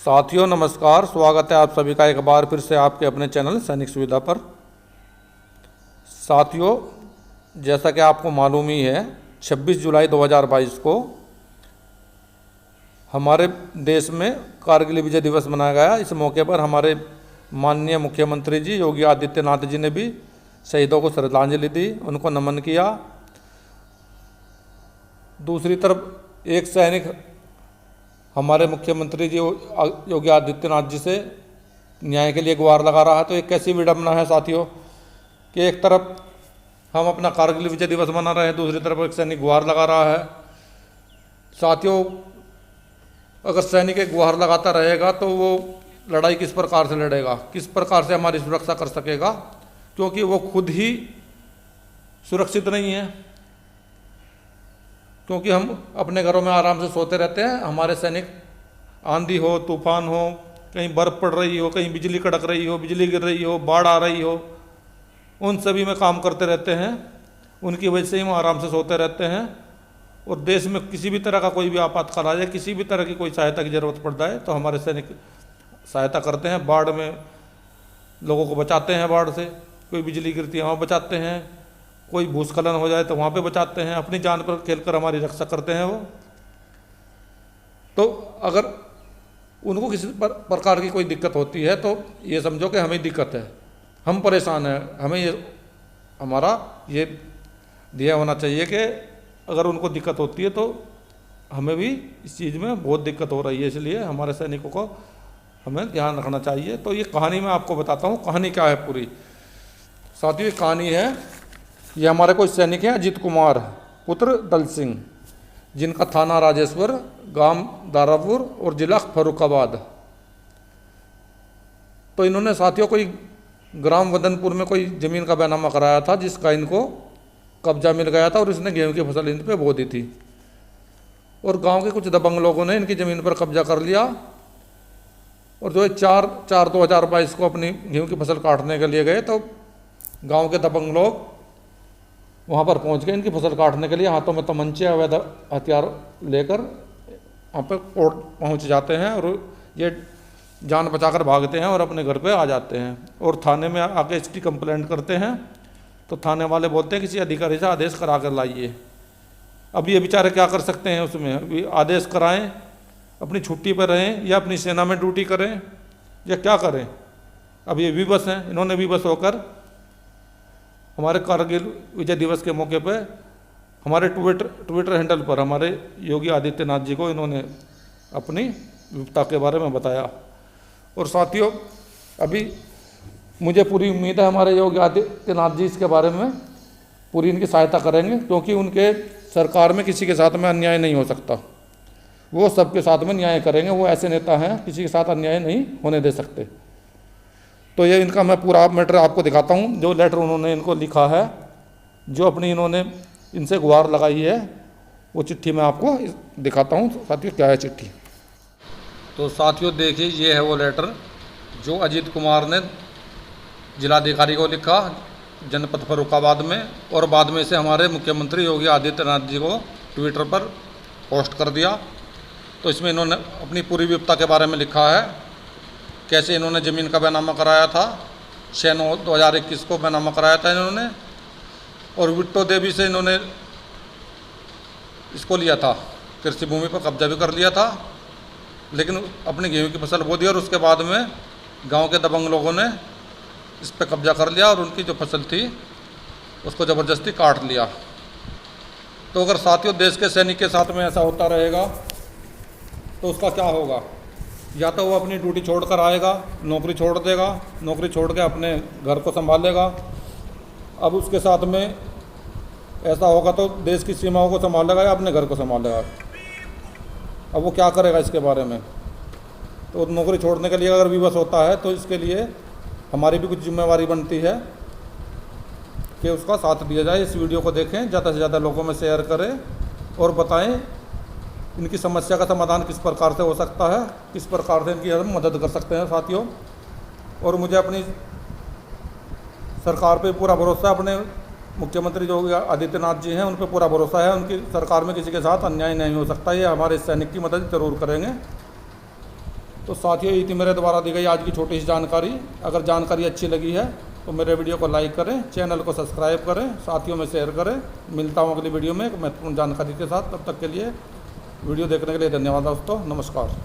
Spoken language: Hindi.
साथियों नमस्कार, स्वागत है आप सभी का एक बार फिर से आपके अपने चैनल सैनिक सुविधा पर। साथियों, जैसा कि आपको मालूम ही है, 26 जुलाई 2022 को हमारे देश में कारगिल विजय दिवस मनाया गया। इस मौके पर हमारे माननीय मुख्यमंत्री जी योगी आदित्यनाथ जी ने भी शहीदों को श्रद्धांजलि दी, उनको नमन किया। दूसरी तरफ एक सैनिक हमारे मुख्यमंत्री जी योगी आदित्यनाथ जी से न्याय के लिए गुहार लगा रहा है। तो एक कैसी विडंबना है साथियों कि एक तरफ हम अपना कारगिल विजय दिवस मना रहे हैं, दूसरी तरफ एक सैनिक गुहार लगा रहा है। साथियों, अगर सैनिक एक गुहार लगाता रहेगा तो वो लड़ाई किस प्रकार से लड़ेगा, किस प्रकार से हमारी सुरक्षा कर सकेगा, क्योंकि वो खुद ही सुरक्षित नहीं है। क्योंकि हम अपने घरों में आराम से सोते रहते हैं, हमारे सैनिक आंधी हो, तूफान हो, कहीं बर्फ़ पड़ रही हो, कहीं बिजली कड़क रही हो, बिजली गिर रही हो, बाढ़ आ रही हो, उन सभी में काम करते रहते हैं। उनकी वजह से ही हम आराम से सोते रहते हैं। और देश में किसी भी तरह का कोई भी आपातकाल आ जाए, किसी भी तरह की कोई सहायता की ज़रूरत पड़ जाए तो हमारे सैनिक सहायता करते हैं। बाढ़ में लोगों को बचाते हैं, बाढ़ से कोई बिजली गिरती है वहाँ बचाते हैं, कोई भूस्खलन हो जाए तो वहाँ पे बचाते हैं, अपनी जान पर खेलकर हमारी रक्षा करते हैं वो। तो अगर उनको किसी प्रकार की कोई दिक्कत होती है तो ये समझो कि हमें दिक्कत है, हम परेशान हैं। हमें ये हमारा ये दिया होना चाहिए कि अगर उनको दिक्कत होती है तो हमें भी इस चीज़ में बहुत दिक्कत हो रही है, इसलिए हमारे सैनिकों को हमें ध्यान रखना चाहिए। तो ये कहानी मैं आपको बताता हूँ, कहानी क्या है पूरी। साथियों, ये कहानी है, ये हमारे कोई सैनिक हैं अजीत कुमार पुत्र दल सिंह, जिनका थाना राजेश्वर, गांव दारापुर और जिला फर्रुखाबाद। तो इन्होंने साथियों कोई ग्राम वदनपुर में कोई ज़मीन का बैनामा कराया था, जिसका इनको कब्जा मिल गया था और इसने गेहूं की फसल इन पर बो दी थी। और गांव के कुछ दबंग लोगों ने इनकी ज़मीन पर कब्जा कर लिया और जो है 4/4/2022 को अपनी गेहूं की फसल काटने के लिए गए तो गांव के दबंग लोग वहाँ पर पहुँच गए इनकी फसल काटने के लिए। हाथों में तमंचे, अवैध हथियार लेकर वहाँ पर कोर्ट पहुँच जाते हैं और ये जान बचाकर भागते हैं और अपने घर पे आ जाते हैं। और थाने में आके इसकी कंप्लेंट करते हैं तो थाने वाले बोलते हैं किसी अधिकारी से आदेश करा कर लाइए। अब ये बेचारे क्या कर सकते हैं उसमें, अभी आदेश कराएं, अपनी छुट्टी पर रहें या अपनी सेना में ड्यूटी करें या क्या करें। अब ये विवश हैं, इन्होंने विवश होकर हमारे कारगिल विजय दिवस के मौके पे हमारे ट्विटर हैंडल पर हमारे योगी आदित्यनाथ जी को इन्होंने अपनी विपदा के बारे में बताया। और साथियों, अभी मुझे पूरी उम्मीद है हमारे योगी आदित्यनाथ जी इसके बारे में पूरी इनकी सहायता करेंगे, क्योंकि उनके सरकार में किसी के साथ में अन्याय नहीं हो सकता, वो सबके साथ में न्याय करेंगे। वो ऐसे नेता हैं, किसी के साथ अन्याय नहीं होने दे सकते। तो ये इनका मैं पूरा मैटर आपको दिखाता हूँ, जो लेटर उन्होंने इनको लिखा है, जो अपनी इन्होंने इनसे गुहार लगाई है, वो चिट्ठी मैं आपको दिखाता हूँ। साथियों, क्या है चिट्ठी। तो साथियों देखिए, ये है वो लेटर जो अजीत कुमार ने जिलाधिकारी को लिखा जनपद फर्रुखाबाद में, और बाद में से हमारे मुख्यमंत्री योगी आदित्यनाथ जी को ट्विटर पर पोस्ट कर दिया। तो इसमें इन्होंने अपनी पूरी विपदा के बारे में लिखा है, कैसे इन्होंने ज़मीन का बैनामा कराया था। 6/9/2021 को बैनामा कराया था इन्होंने, और विट्टो देवी से इन्होंने इसको लिया था, कृषि भूमि पर कब्जा भी कर लिया था, लेकिन अपनी गेहूं की फसल बो दी और उसके बाद में गांव के दबंग लोगों ने इस पर कब्जा कर लिया और उनकी जो फसल थी उसको ज़बरदस्ती काट लिया। तो अगर साथियों देश के सैनिक के साथ में ऐसा होता रहेगा तो उसका क्या होगा। या तो वो अपनी ड्यूटी छोड़कर आएगा, नौकरी छोड़ देगा, नौकरी छोड़ के अपने घर को संभालेगा। अब उसके साथ में ऐसा होगा तो देश की सीमाओं को संभालेगा या अपने घर को संभालेगा। अब वो क्या करेगा इसके बारे में। तो नौकरी छोड़ने के लिए अगर विवश होता है तो इसके लिए हमारी भी कुछ जिम्मेवारी बनती है कि उसका साथ दिया जाए। इस वीडियो को देखें, ज़्यादा से ज़्यादा लोगों में शेयर करें और बताएं इनकी समस्या का समाधान किस प्रकार से हो सकता है, किस प्रकार से इनकी हम मदद कर सकते हैं साथियों। और मुझे अपनी सरकार पे पूरा भरोसा है, अपने मुख्यमंत्री जो आदित्यनाथ जी हैं उन पर पूरा भरोसा है। उनकी सरकार में किसी के साथ अन्याय नहीं हो सकता, ये हमारे सैनिक की मदद ज़रूर करेंगे। तो साथियों, ये थी मेरे द्वारा दी गई आज की छोटी सी जानकारी। अगर जानकारी अच्छी लगी है तो मेरे वीडियो को लाइक करें, चैनल को सब्सक्राइब करें, साथियों में शेयर करें। मिलता हूँ अगली वीडियो में एक महत्वपूर्ण जानकारी के साथ। तब तक के लिए वीडियो देखने के लिए धन्यवाद दोस्तों, नमस्कार।